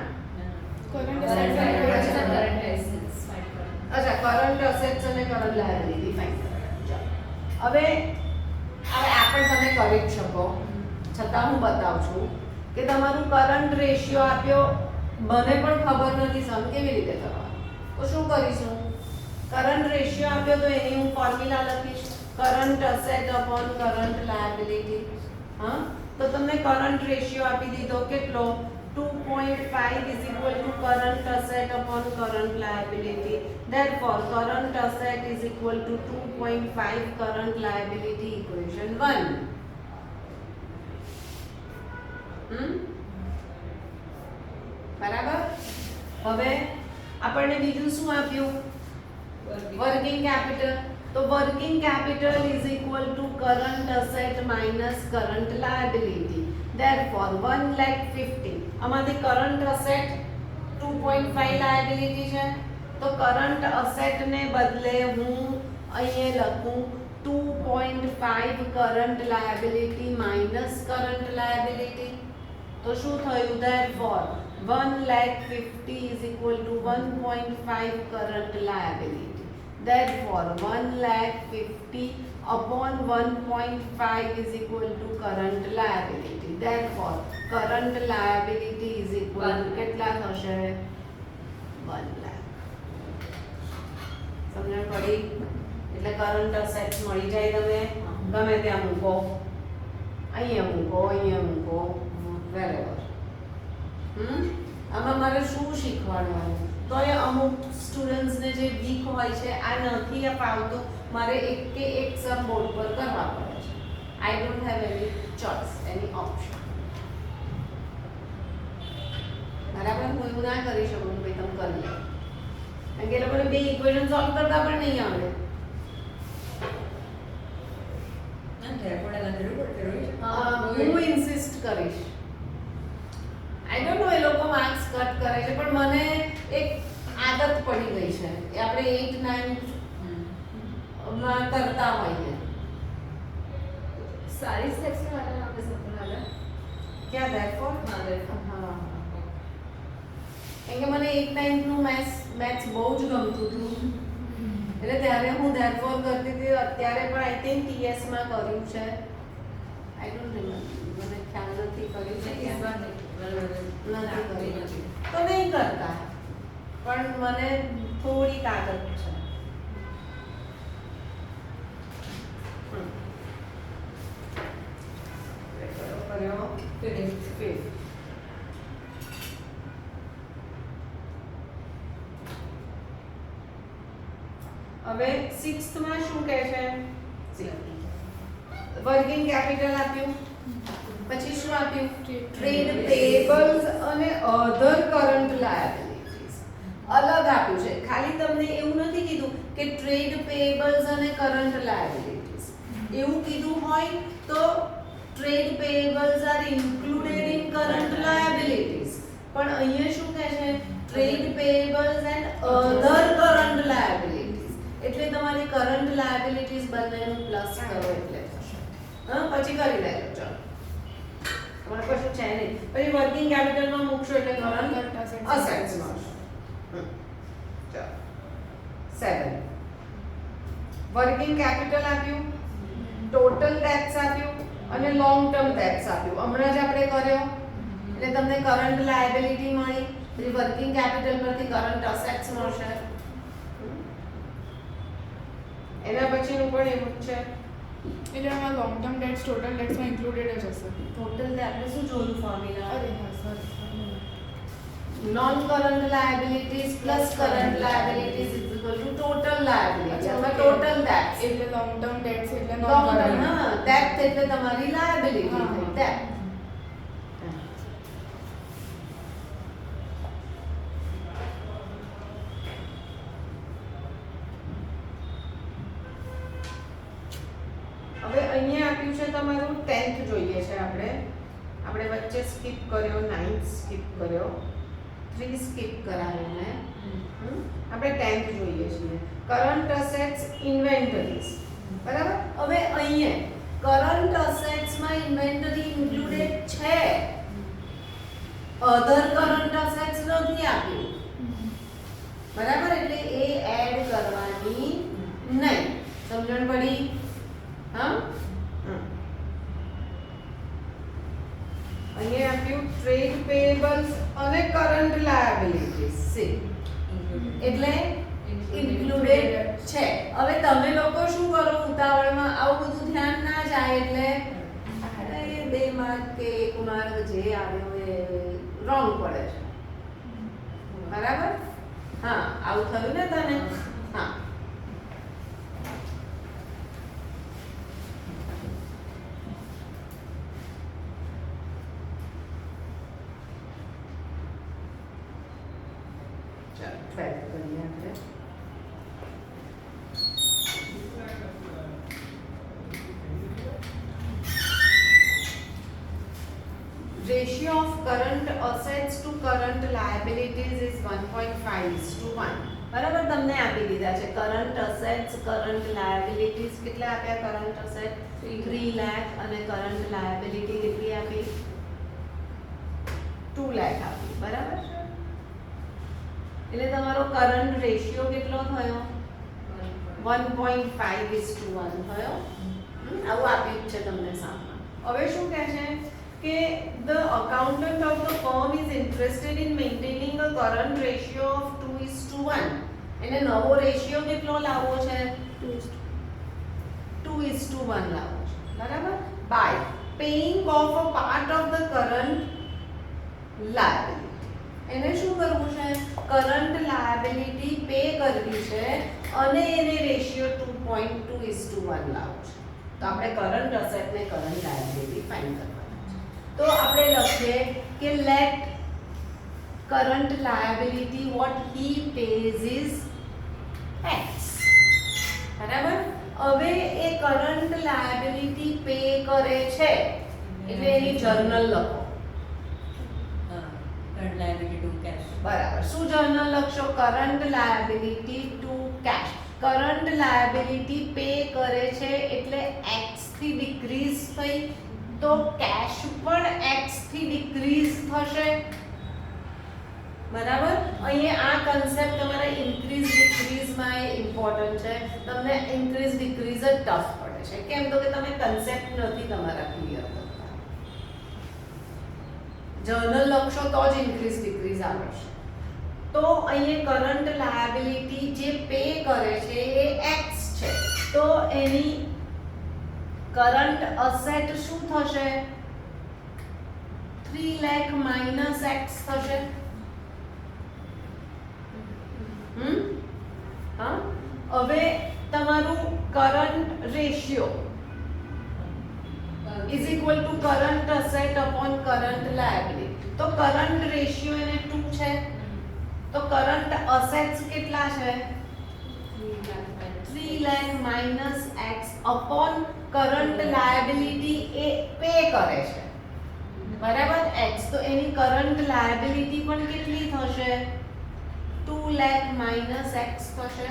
Speaker 2: કરંટ
Speaker 1: અચ્છા, કરંટ અસેટ્સ અને કરંટ લાયબિલિટી ફાઇન. હવે આ પણ તમે કરી જ શકો, છતાં હું બતાવું છું કે તમારું કરંટ રેશિયો આપ્યો, મને પણ ખબર નથી સમ કેવી રીતે કરવાનું. તો શું કરીશું? કરંટ રેશિયો આપ્યો તો એની હું ફોર્મ્યુલા લખીશ, current asset upon current liability. હા, તો તમને કરંટ રેશિયો આપી દીધો કેટલો? 2.5 is equal to current asset upon current liability. Therefore, current asset is equal to 2.5 current liability, equation 1. બરાબર? હવે આપણને બીજું શું આપ્યું? Working capital. તો working capital is equal to current asset minus current liability. Therefore 1,50,000 આમાંથી કરંટ અસેટ 2.5 લાયબિલિટી છે, તો કરંટ અસેટ ને બદલે હું અહીંયા લખું 2.5 current liability minus current liability. તો શું થયું? Therefore 1,50,000 is equal to 1.5 current liability. therefore 1,50,000 upon 1.5 is equal to current liability. Therefore current liability is equal to કેટલા થશે 1 lakh. સમજણ પડી? એટલે કરંટ અસેટ્સ મળી જાય, તમે ગમે ત્યાં મૂકો, અહીંયા મૂકો, અહીંયા મૂકો, wherever. આમાં મારે શું શીખવાડવાનું? તો એ અમુક સ્ટુડન્ટ્સને જે વીક હોય છે, આ નથી ફાવતું, મારે એક કે એક સમ બોર્ડ પર કરવા પડે છે. I don't have any choice, any option. બરાબર? હું એવું ના કરી શકું કે ભાઈ તમે કરી લો, કારણ કે એ લોકોને બે ઇક્વેશન સોલ્વ કરતા પણ નહીં આવડે. હું ઇન્સિસ્ટ કરીશ. આઈ ડોન્ટ નો એ લોકો માર્ક્સ કટ કરે છે, પણ મને એક આદત પડી ગઈ છે એ આપણે 8 9 માં કરતા હોઈએ.
Speaker 3: सारी सेक्शन वाला आपने सबको डाला
Speaker 1: क्या therefore?
Speaker 3: हाँ therefore
Speaker 1: હા, કેમ કે મને 8 9 નું મેથ્સ બહુ જ ગમતું હતું, એટલે ત્યારે હું therefore કરતી હતી. અત્યારે પણ આઈ થિંક ટીએસ માં કર્યું છે, આઈ ડોન્ટ રિમેમ્બર, મને ખ્યાલ નથી કર્યું છે
Speaker 3: इस
Speaker 1: કે
Speaker 3: बार नहीं
Speaker 1: નથી કર્યું. તો નહીં કરતા, પણ મને થોડીક આદત છે. કર્યો
Speaker 3: फिर
Speaker 1: હવે 6th માં શું કહે છે? વર્કિંગ કેપિટલ આપ્યું, પછી શું આપ્યું? ટ્રેડ પેયેબલ્સ અને અધર કરન્ટ લાયબિલિટીઝ અલગ આપ્યું છે. ખાલી તમને એવું નથી કીધું કે ટ્રેડ પેયેબલ્સ અને કરન્ટ લાયબિલિટીઝ. એવું કીધું હોય તો trade payables are included in current liabilities, પણ અહીંયા શું કહે છે? Trade payables and other current liabilities. એટલે તમારી કરન્ટ લાયબિલિટીઝ બંનેનું પ્લસ કરો એટલે થશે. પછી કરી લેજો. ચાલો, તમારે કશું છે નહીં. પછી વર્કિંગ કેપિટલમાં મૂકશો એટલે કરન્ટ અસેટ્સ મળશે. ચાલો 7 વર્કિંગ કેપિટલ આપ્યું, ટોટલ ડેટ્સ આપ્યું અને લોંગ ટર્મ ડેટ્સ આપ્યું. હમણાં જ આપણે કર્યો એટલે તમને કરન્ટ લાયબિલિટી મળી, પછી વર્કિંગ કેપિટલ પરથી કરન્ટ અસેટ્સ મળશે. એના પછીનું પણ એવું જ છે.
Speaker 2: એટલે આમાં લોંગ ટર્મ ડેટ્સ ટોટલ ડેટ્સમાં ઇન્ક્લુડેડ જ હશે.
Speaker 1: ટોટલ ડેટ આપણે શું જોયું ફોર્મ્યુલા?
Speaker 2: અરે હા sorry
Speaker 1: non current liabilities plus current liabilities is equal to total liability અથવા ટોટલ ડેટ્સ.
Speaker 2: એટલે લોંગ ટર્મ ડેટ્સ એટલે
Speaker 1: લોંગ
Speaker 2: નોન
Speaker 1: ટર્મ
Speaker 2: કરન્ટ.
Speaker 1: હા, ડેટ એટલે તમારી લાયબિલિટી
Speaker 2: હા.
Speaker 1: થઈ. ડેટ હવે અહીંયા આપ્યું છે તમારું 10th જોઈએ છે. આપણે વચ્ચે સ્કીપ કર્યો, 9th સ્કીપ કર્યો, 3 સ્કીપ કરાવ્યો ને. આપણે 10th જોઈએ છીએ. Current assets inventories. બરાબર? હવે અહીંયા કરન્ટ અસેટ્સ માં ઇન્વેન્ટરી ઇન્ક્લુડેડ છે, અધર કરન્ટ અસેટ્સ નથી આપ્યું. બરાબર? એટલે એ એડ કરવાની નહીં. સમજણ પડી? હા, અહીંયા આપ્યું ટ્રેડ પેયેબલ્સ અને કરન્ટ લાયબિલિટીઝ સી, એટલે ઇન્ક્લુડેડ છે. હવે તમે લોકો શું કરો ઉતાવળમાં, આવું બધું ધ્યાન ના જાય એટલે અરે 2 માર્ક કે 1 માર્ક જે આવ્યો એ રોંગ પડે છે. બરાબર? હા, આવું થયું ને તને? હા, ચાલો 12th કરીએ આપણે. Ratio of current assets to current liabilities is 1.5:1. બરાબર? તમને આપી દીધા છે કરંટ અસેટ્સ, કરંટ લાયબિલિટીઝ. કેટલા આપ્યા? કરંટ અસેટ 3 લાખ અને કરંટ લાયબિલિટી કેટલી આપી? 2 લાખ આપી. બરાબર છે? એટલે તમારો કરંટ રેશિયો કેટલો થયો? 1.5:1 થયો. આવું આપ્યું જ છે તમને સામે. હવે શું કહે છે કે the accountant of the firm is interested in maintaining a current ratio of 2:1. એને નવો રેશિયો કેટલો લાવવો છે? 2:1 લાવવો છે. બરાબર? by paying off a part of the current liability. એને શું કરવું છે? કરંટ લાયબિલિટી પે કરવી છે અને એને રેશિયો 2.2:1 લાવવો છે. તો આપણે કરંટ અસેટ ને કરંટ લાયબિલિટી ફાઇન્ડ કરવાના છે. તો આપણે લખીએ કે let current liability what he pays is x. બરાબર? હવે એ કરંટ લાયબિલિટી પે કરે છે એટલે એની જર્નલ લખો.
Speaker 4: Current liability to cash.
Speaker 1: બરાબર. શું જર્નલ લખશો? Current liability to cash. Current liability pay કરે છે એટલે x થી ડિક્રીઝ થઈ તો કેશ પણ x થી ડિક્રીઝ થશે. બરાબર? અહીંયા આ કન્સેપ્ટ તમારા ઇન્ક્રીઝ ડિક્રીઝ માં એ ઇમ્પોર્ટન્ટ છે. તમને ઇન્ક્રીઝ ડિક્રીઝ જ ટફ પડે છે. કેમ તો કે તમે કન્સેપ્ટ નથી તમારા ક્લિયર કરતા. જર્નલ લખશો તો જ ઇન્ક્રીઝ ડિક્રીઝ આવશે. તો અહીંયા કરંટ લાયબિલિટી જે પે કરે છે એ x છે. તો એની કરંટ અસેટ શું થશે? 3 લાખ માઈનસ x થશે. હવે તમારું current ratio is equal to current asset upon current liability. તો કરંટ રેશિયો એને 2 છે. તો કરંટ અસેટ્સ કેટલા છે? 3 lakh minus x upon current liability એ પે કરે છે. બરાબર? x. તો એની કરંટ લાયબિલિટી પણ કેટલી થશે? 2 લાખ માઈનસ x થશે.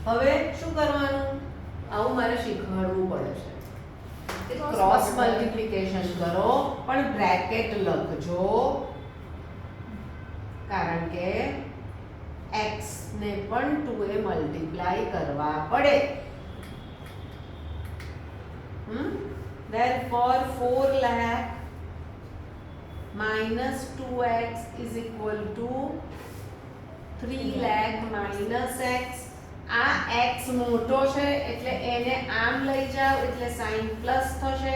Speaker 1: હવે શું કરવાનું? આવું મારે શીખવાડવું પડે છે કે ક્રોસ મલ્ટીપ્લિકેશન કરો પણ બ્રેકેટ લખજો કારણ કે x ને પણ 2 એ મલ્ટીપ્લાય કરવા પડે. therefore 4 lakh minus 2x is equal to 3 lakh minus x. આ x મોટો છે એટલે એને આમ લઈ જાઓ એટલે સાઈન પ્લસ થશે.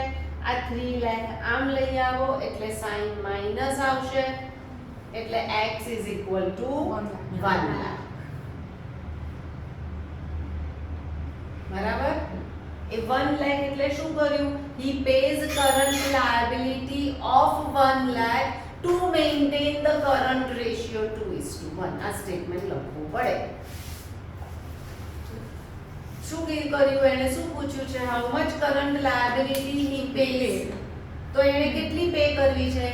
Speaker 1: આ 3 લાખ આમ લઈ આવો એટલે સાઈન માઈનસ આવશે એટલે x is equal to 1 lakh. બરાબર? એ 1 lakh એટલે શું કર્યું? he pays current liability of 1 lakh to maintain the current ratio 2:1. આ સ્ટેટમેન્ટ લખવું પડે. શું કર્યું? એને શું પૂછ્યું છે? How much current liability he pays. તો એને કેટલી પે કરવી છે?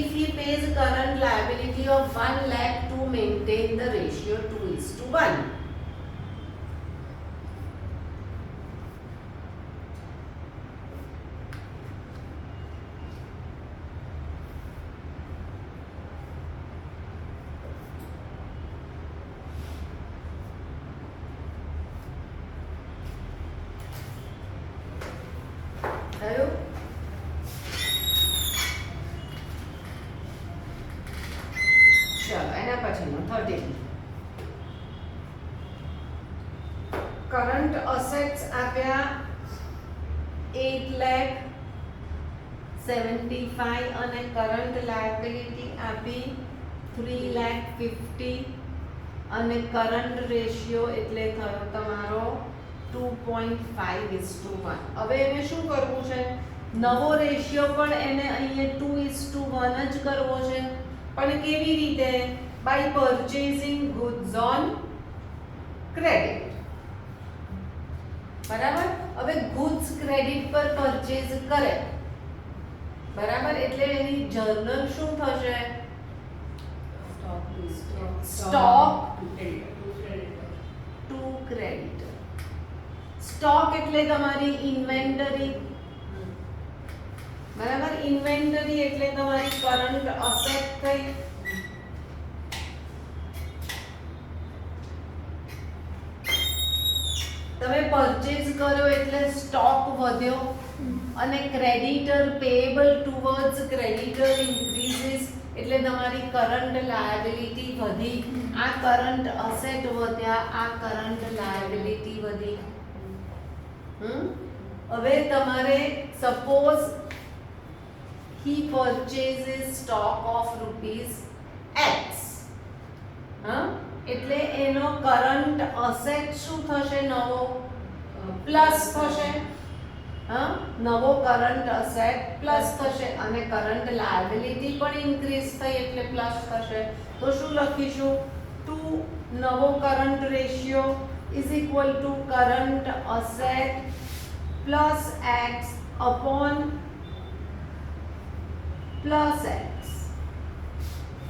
Speaker 1: if he pays current liability of 1 lakh to maintain the ratio 2:1. થયું? ચલો એના પછીનો 13. કરંટ અસેટ્સ આપ્યા 8,75,000 અને કરંટ લાયબિલિટી આપી 3,50,000 અને કરંટ રેશિયો એટલે થયો તમારો 2.5:1. હવે એને શું કરવું છે? નવો રેશિયો પણ એને અહીંયા 2:1 જ કરવો છે. પણ કેવી રીતે? By purchasing goods on credit. બરાબર? હવે ગુડ્સ ક્રેડિટ પર પરચેઝ કરે. બરાબર? એટલે એની જર્નલ શું થશે? Stock two creditor. સ્ટોક એટલે તમારી ઇન્વેન્ટરી. બરાબર? ઇન્વેન્ટરી એટલે તમારી કરંટ અસેટ થઈ. તમે પરચેઝ કર્યો એટલે સ્ટોક વધ્યો અને creditor payable towards creditor increases એટલે તમારી કરંટ લાયબિલિટી વધી. આ કરંટ અસેટ વધ્યા, આ કરંટ લાયબિલિટી વધી. હવે તમારે suppose he purchases stock of rupees x, એટલે એનો કરંટ અસેટ શું થશે? નવો પ્લસ થશે. નવો કરંટ અસેટ પ્લસ થશે અને કરંટ લાયબિલિટી પણ ઇન્ક્રીઝ થઈ એટલે પ્લસ થશે. તો શું લખીશું? 2 નવો current ratio is equal to current asset plus x upon plus x.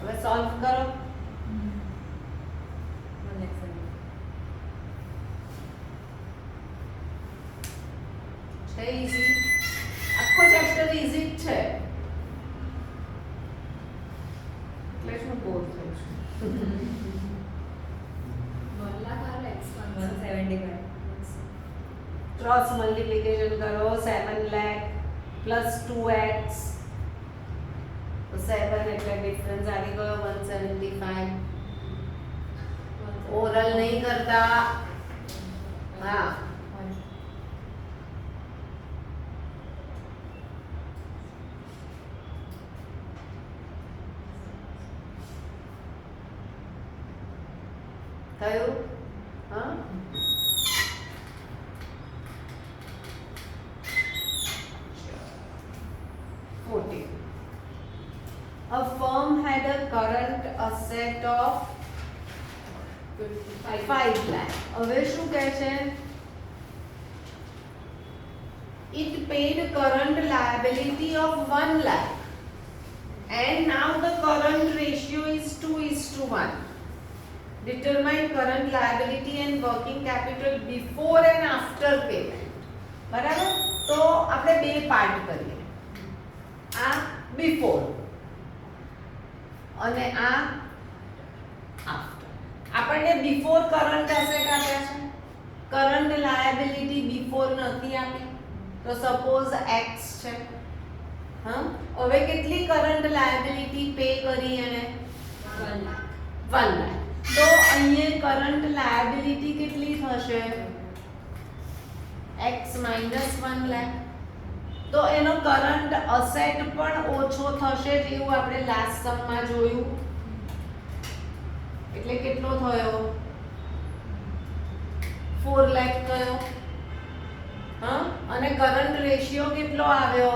Speaker 1: હવે સોલ્વ કરો. છે ઈઝી. આખો ચેપ્ટર ઈઝી જ છે એટલે શું બોર થયું છું.
Speaker 3: 1 lakh और x
Speaker 2: 175.
Speaker 1: ક્રોસ મલ્ટીપ્લિકેશન કરો 7 લાખ પ્લસ 2x તો 7 એટલે ડિફરન્સ આવી ગયો 175. ઓરલ નહીં કરતા. હા થયું. હા A firm had a current asset of 5 lakh. હવે શું કહે છે? It paid current liability of 1 lakh and now the current ratio is 2:1. Determine current liability and working capital before and after payment. બરાબર? તો આપણે બે પાર્ટ કરીએ. આ before અને આ આફ્ટર. આપણને બિફોર કરંટ એસેટ આપ્યા છે, કરંટ લાયબિલિટી બિફોર નથી આપી. તો સપોઝ x છે. હવે કેટલી કરંટ લાયબિલિટી પે કરી એને? 1 લાખ. તો અહીંયા કરંટ લાયબિલિટી કેટલી થશે? x minus 1 lakh. તો એનો કરંટ અસેટ પણ ઓછો થશે જેવું આપણે લાસ્ટ સમમાં જોયું. એટલે કેટલો થયો? 4 લાખ થયો. અને કરંટ રેશિયો કેટલો આવ્યો?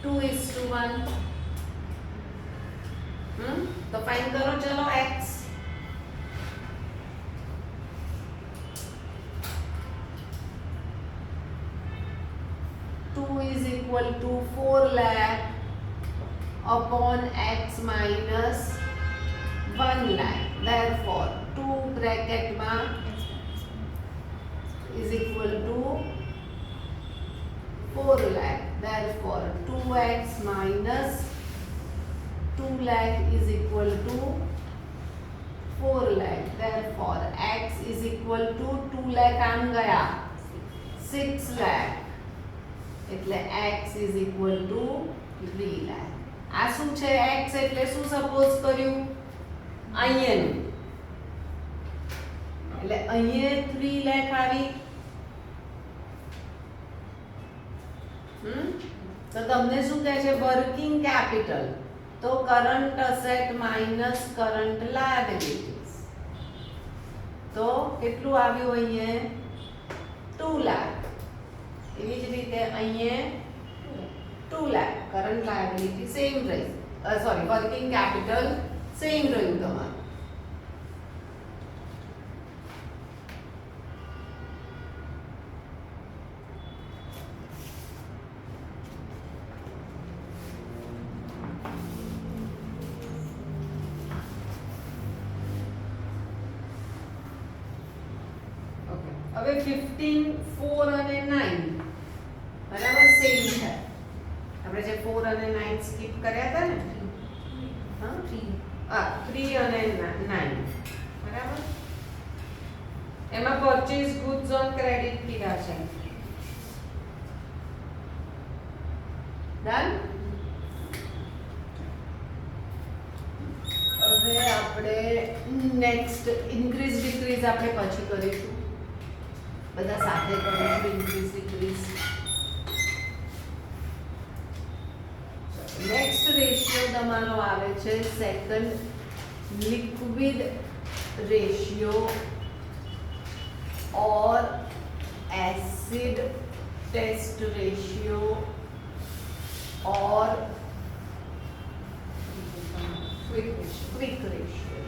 Speaker 1: 2:1. તો ફાઇન્ડ કરો ચલો x. is equal to 4 lakh upon x minus 1 lakh. Therefore 2 bracket ma is equal to 4 lakh. Therefore 2x minus 2 lakh is equal to 4 lakh. Therefore x is equal to 2 lakh આમ ગયા 6 lakh. એટલે x is equal to 3 lakh. આ શું છે? x એટલે શું suppose કર્યું? અહીંયાનું. એટલે અહીંયા 3 લાખ આવી. તો તમને શું કહે છે? Working capital. તો current asset minus current liabilities. તો કેટલું આવ્યું અહીંયા? 2 લાખ. એવી જ રીતે અહીંયા 2 લાખ. કરંટ લાયબિલિટી સેમ રહી, સોરી વર્કિંગ કેપિટલ સેમ રહ્યું તમારું. હવે 15, 4 અને 9 બરાબર સેમ છે. આપણે જે 4 અને 9 સ્કીપ કર્યા હતા ને, 3 અને 9 બરાબર. એમાં પરચેઝ ગુડ્સ ઓન ક્રેડિટ કીધા છે. ડન. હવે આપણે નેક્સ્ટ ઇન્ક્રીઝ ડિક્રીઝ આપણે પછી કરીશું. બધા સાથે કરીશું ઇન્ક્રીઝ ડિક્રીઝ. નેક્સ્ટ રેશિયો તમારો આવે છે સેકન્ડ લિક્વિડ રેશિયો और एसिड टेस्ट रेशियो और क्विक रेशियो.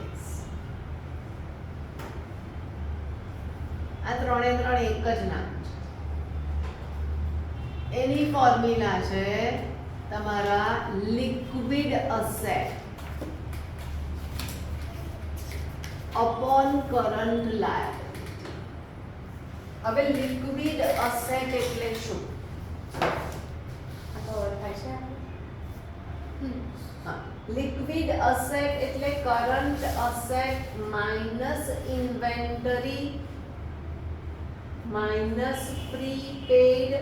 Speaker 1: આ ત્રણે ત્રણ એક જ નામ છે. એની ફોર્મ્યુલા છે તમારા liquid asset upon current liability. હવે લિક્વિડ અસેટ એટલે શું?
Speaker 3: આ તો થાય છે
Speaker 1: હા, લિક્વિડ અસેટ એટલે current asset minus inventory minus prepaid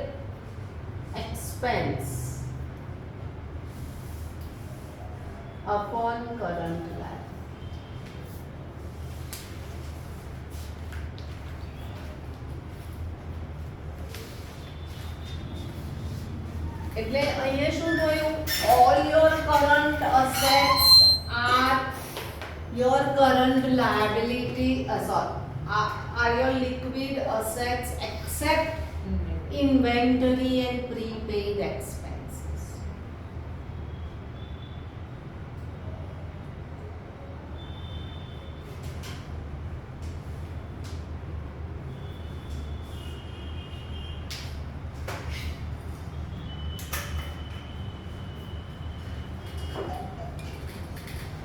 Speaker 1: expense upon current liability. એટલે અહીંયા શું થયું? All your current assets are your current liability are your liquid assets except inventory and prepaid expenses.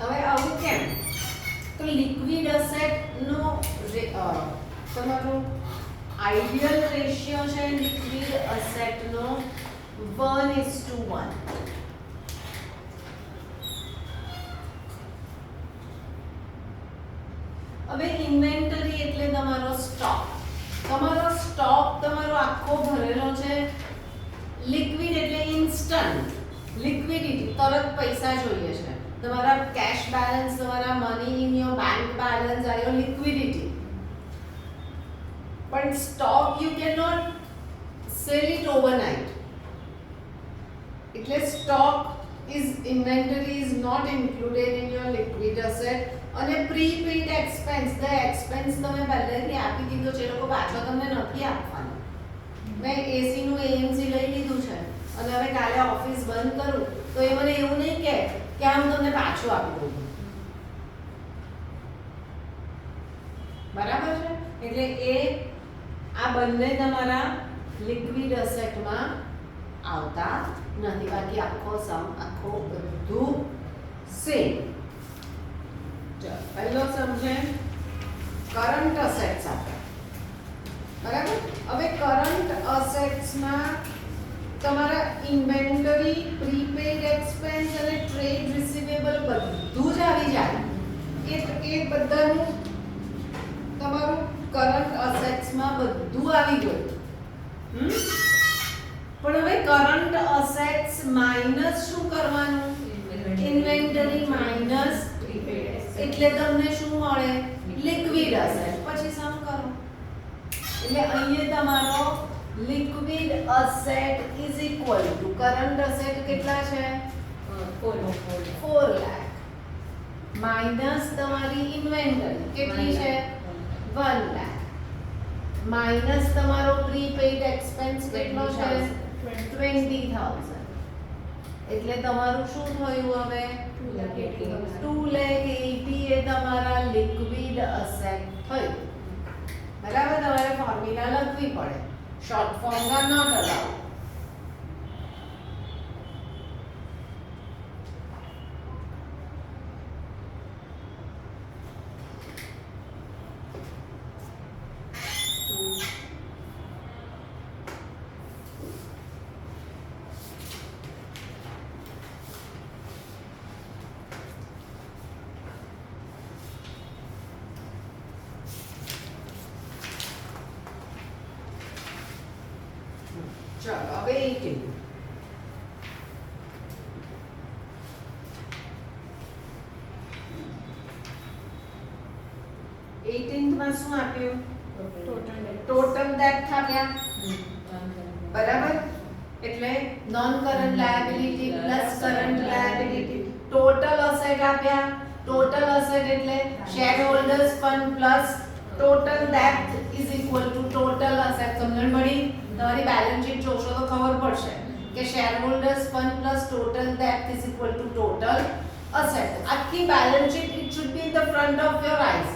Speaker 1: હવે આવું કેમ? તો લિક્વિડ અસેટ નો તમારો આઈડિયલ રેશિયો છે લિક્વિડ અસેટ નો 1:1. હવે ઇન્વેન્ટરી એટલે તમારો સ્ટોક. તમારો સ્ટોક તમારો આખો ભરેલો છે. લિક્વિડ એટલે ઇન્સ્ટન્ટ લિક્વિડિટી, તરત પૈસા જોઈએ છે. તમારા કેશ બેલેન્સ, તમારા money in your bank balance are your liquidity. પણ stock you can not sell it overnight. એટલે stock is inventory is not included in your liquid asset. અને પ્રીપેડ એક્સપેન્સ, ધ એક્સપેન્સ તમે પહેલેથી આપી દીધો છે, એ લોકો પાછો તમને નથી આપવાનો. મેં એસી નું એએમસી લઈ લીધું છે અને હવે કાલે ઓફિસ બંધ કરું તો એ મને એવું નહીં કહે કે આ હું તમને પાછું આપી દઉં. બરાબર છે? એટલે એ આ બંને તમારા લિક્વિડ અસેટમાં આવતા નથી. બાકી આખો બધું સેમ. ચલો પહેલો સમજે કરંટ અસેટ્સ આપણે. બરાબર? હવે કરંટ અસેટ્સમાં તમારા ઇન્વેન્ટરી, પ્રીપેડ એક્સપેન્સ અને ટ્રેડ રિસીવેબલ બધું જ આવી જાય. એ બધાનું તમારું કરંટ અસેટ્સમાં બધું આવી ગયું. પણ હવે કરંટ અસેટ્સ માઇનસ શું કરવાનું? Inventory minus prepaid. એટલે તમને શું મળે? Liquid asset. પછી સમ કરો. એટલે અહીંયા તમારો liquid asset is equal to current asset કેટલા છે? 4 લાખ માઇનસ તમારી ઇન્વેન્ટરી કેટલી છે? 1 લાખ માઇનસ તમારો પ્રીપેડ એક્સપેન્સ કેટલો છે? 20,000. એટલે તમારું શું થયું હવે? 2,80,000 એ તમારા લિક્વિડ અસેટ થયું. બરાબર? તમારે ફોર્મ્યુલા લખવી પડે. Short form are not allowed. ચાલો હવે 18. 18th માં શું આપ્યું?
Speaker 2: Total debt.
Speaker 1: ટોટલ ડેપ્થ આપ્યા, બરાબર? એટલે non current liability plus current liability, total asset આપ્યા. ટોટલ અસેટ એટલે share holders fund plus total ડેપ્થ is equal to total asset. સમજણ પડી? તમારી બેલેન્સ શીટ જોશો તો ખબર પડશે કે shareholders fund plus total ડેપ્થ is equal to total asset. આખી balance sheet it should be in the front of your eyes.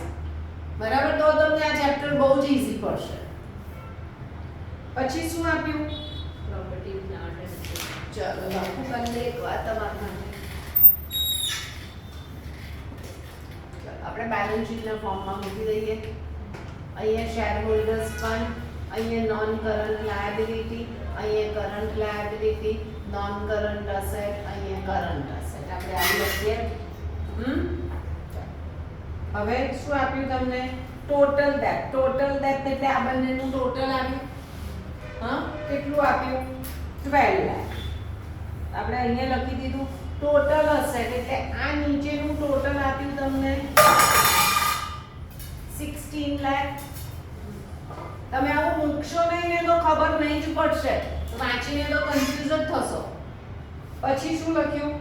Speaker 1: બરાબર? તો તમને આ ચેપ્ટર બહુ જ ઈઝી પડશે. પછી શું આપ્યું?
Speaker 3: Property, plant and equipment.
Speaker 1: ચલો લખું બંને એક વાર તમારા માટે. ચલો આપણે બેલેન્સ શીટના ફોર્મમાં મૂકી દઈએ. અહીંયા શેર હોલ્ડર્સ ફંડ, અહીંયા નોન કરન્ટ લાયબિલિટી, અહીંયા current liability, non current asset, અહીંયા કરન્ટ અસેટ. આપણે આ લખીએ. હવે શું આપ્યું તમને? Total depth. ટોટલ ડેપ્થ એટલે આ બંનેનું ટોટલ આવ્યું. હા, કેટલું આપ્યું? 12 લાખ. આપણે અહીંયા લખી દીધું. ટોટલ અસેટ એટલે આ નીચેનું ટોટલ આપ્યું તમને 16 લાખ. તમે આવું મૂકશો નહીં ને તો ખબર નહીં જ પડશે, વાંચીને તો કન્ફ્યુઝ જ થશો. પછી શું લખ્યું?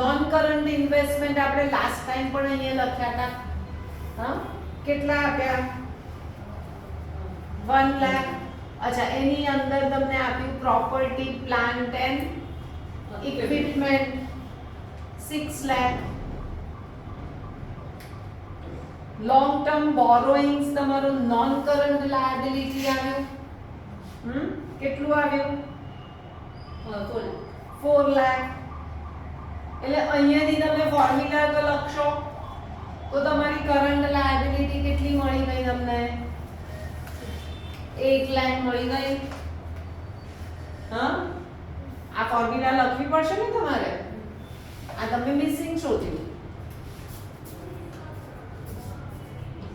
Speaker 1: નોન કરન્ટ ઇન્વેસ્ટમેન્ટ આપણે લાસ્ટ ટાઈમ પણ અહીંયા લખ્યા હતા. હા, કેટલા આપ્યા? 1 લાખ. અચ્છા, એની અંદર તમને આપ્યું property plant and equipment 6 lakh. Long term borrowings તમારું નોન કરન્ટ લાયબિલિટી આવ્યું. કેટલું આવ્યું? 4 લાખ. એટલે અહીંયાથી તમે ફોર્મ્યુલા તો લખશો તો તમારી કરન્ટ લાયબિલિટી કેટલી મળી ગઈ તમને? 8 લાખ મળી ગઈ. હા, આ ફોર્મ્યુલા લખવી પડશે ને તમારે. આ તમે મિસિંગ શોધ્યું.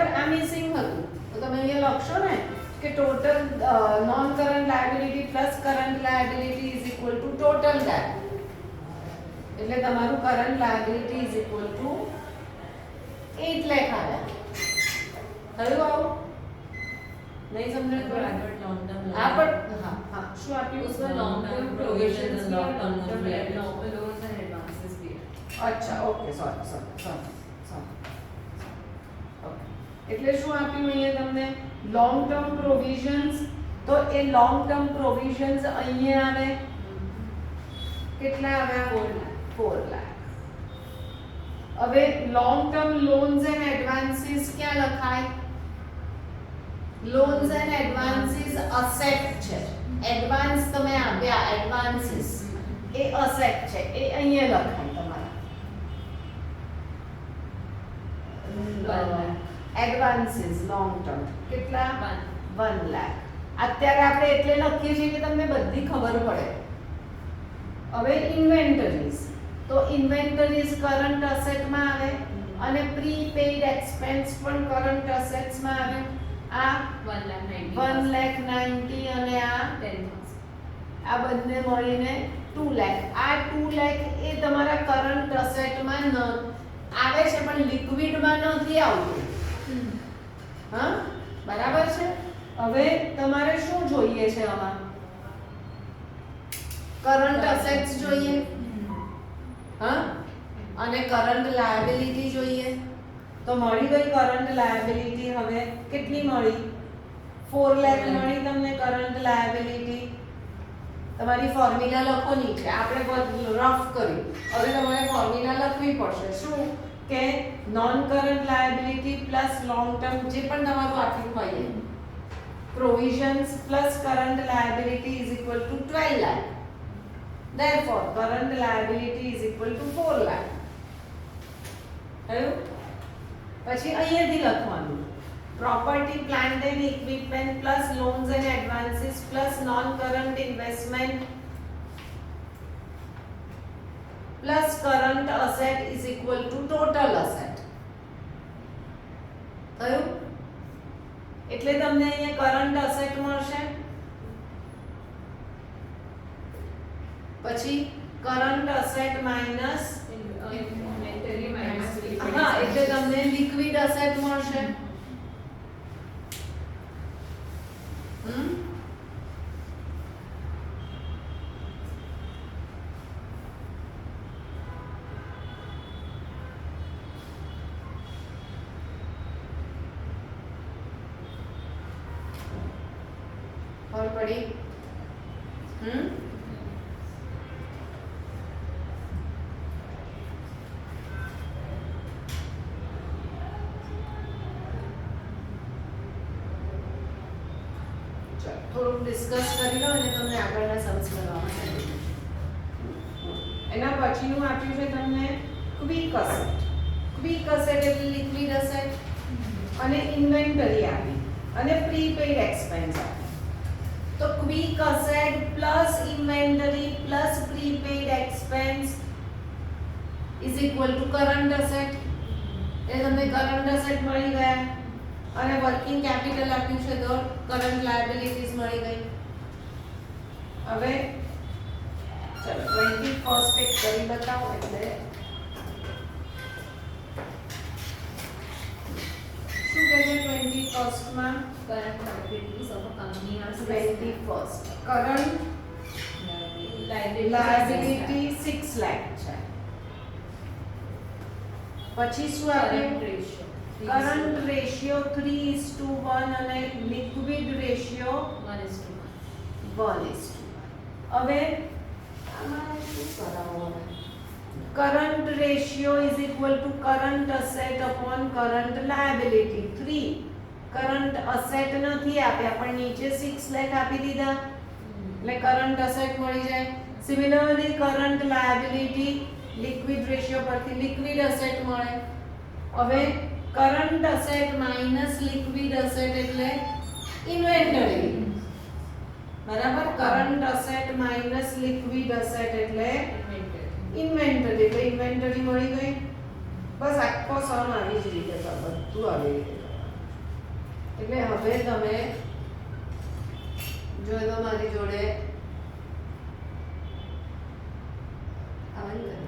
Speaker 1: આ મિસિંગ હતું તો તમે અહીંયા લખશો ને કે total non current liability plus current liability is equal to total date. એટલે તમારું current liability is equal two 8 lakh આવ્યા. થયું આવું? નહીં સમજણ પડે? હા પણ હા હા શું આપ્યું?
Speaker 3: उसमें long term provisions and long term loans and advances भी है.
Speaker 1: અચ્છા, ઓકે, સોરી. ઓકે, એટલે શું આપ્યું અહીંયા તમને? Long term provisions. તો એ લોંગ ટર્મ પ્રોવિઝન્સ અહીંયા આવે. કેટલા આવ્યા? 4 લાખ. હવે long term loans and advances ક્યાં લખાય? લોન્સ એન્ડ એડવાન્સીસ અસેટ છે. એડવાન્સ તમે આપ્યા, એડવાન્સીસ એ અસેટ છે, એ અહીંયા લખાય તમારા. એડવાન્સીસ લોંગ ટર્મ કેટલા? 1 લાખ. અત્યારે આપણે એટલે લખીએ છીએ કે તમને બધી ખબર પડે. હવે ઇન્વેન્ટરીઝ. તો ઇન્વેન્ટરીઝ કરન્ટ અસેટમાં આવે અને પ્રીપેઇડ એક્સપેન્સ પણ કરન્ટ અસેટ્સમાં આવે. આ 1,90,000 અને આ
Speaker 3: 10,000.
Speaker 1: આ બંને મળીને 2 લાખ. આ 2 લાખ એ તમારા કરન્ટ અસેટમાં આવે છે પણ લિક્વિડમાં નથી આવતું. હા, બરાબર છે. હવે તમારે શું જોઈએ છે આમાં? કરન્ટ અસેટ્સ જોઈએ. હા, અને કરન્ટ લાયબિલિટી જોઈએ. તો મળી ગઈ કરન્ટ લાયબિલિટી. હવે કેટલી મળી? 4 લાખ મળી તમને કરન્ટ લાયબિલિટી. તમારી ફોર્મ્યુલા લખો નીચે. આપણે રફ કર્યું. હવે તમારે ફોર્મ્યુલા લખવી પડશે. શું કે non current liability plus long term જે પણ તમારું આપ્યું હોય એ provisions plus current liability is equal to 12 lakh. Therefore, current liability is equal to 4 lakh. થયું? પછી અહીંયાથી લખવાનું property, plant and equipment plus loans and advances plus non-current investment plus current asset is equal to total asset. થયું? એટલે તમને અહીંયા current asset મળશે પછી current asset minus
Speaker 3: Inventory minus liquid
Speaker 1: હા એટલે
Speaker 3: expenses.
Speaker 1: તમને લિક્વિડ અસેટ મળશે હમ ખબર પડી હમ ચાલો થોડુંક ડિસ્કસ કરી લો અને તમને આગળના સમ્સ કરવામાં એના પછીનું આપ્યું છે તમને ક્વિક અસેટ એટલે લિક્વિડ અસેટ અને ઇન્વેન્ટરી આપી અને પ્રીપેડ એક્સપેન્સ આપી તો quick asset plus inventory plus prepaid expense is equal to current asset એ તમને કરંટ અસેટ મળી ગયા અને વર્કિંગ કેપિટલ આપ્યું છે તો કરંટ લાયબિલિટીઝ મળી ગઈ હવે ચલો 21st એક કરી બતાવો એટલે શું કહે છે 21st માં
Speaker 3: Current liabilities of a company are
Speaker 1: 21st current liability 6 lakh છે પછી શું આપ્યું
Speaker 3: current ratio.
Speaker 1: કરંટ રેશિયો 3:1 અને લિક્વિડ રેશિયો
Speaker 3: 1:1.
Speaker 1: 1:1 હવે આમાં શું કરાવો હવે current ratio is equal to current asset upon current liability 3 current asset નથી આપ્યા પણ નીચે 6 લાખ આપી દીધા એટલે કરંટ અસેટ મળી જાય similarly current liability liquid ratio પરથી લિક્વિડ અસેટ મળે હવે current asset minus liquid asset એટલે ઇન્વેન્ટરી બરાબર current asset minus liquid asset એટલે ઇન્વેન્ટરી એટલે ઇન્વેન્ટરી મળી ગઈ બસ આખો સમ આવી જ રીતે બધું આવી રીતે એટલે હવે તમે જોઈ લો મારી જોડે આવું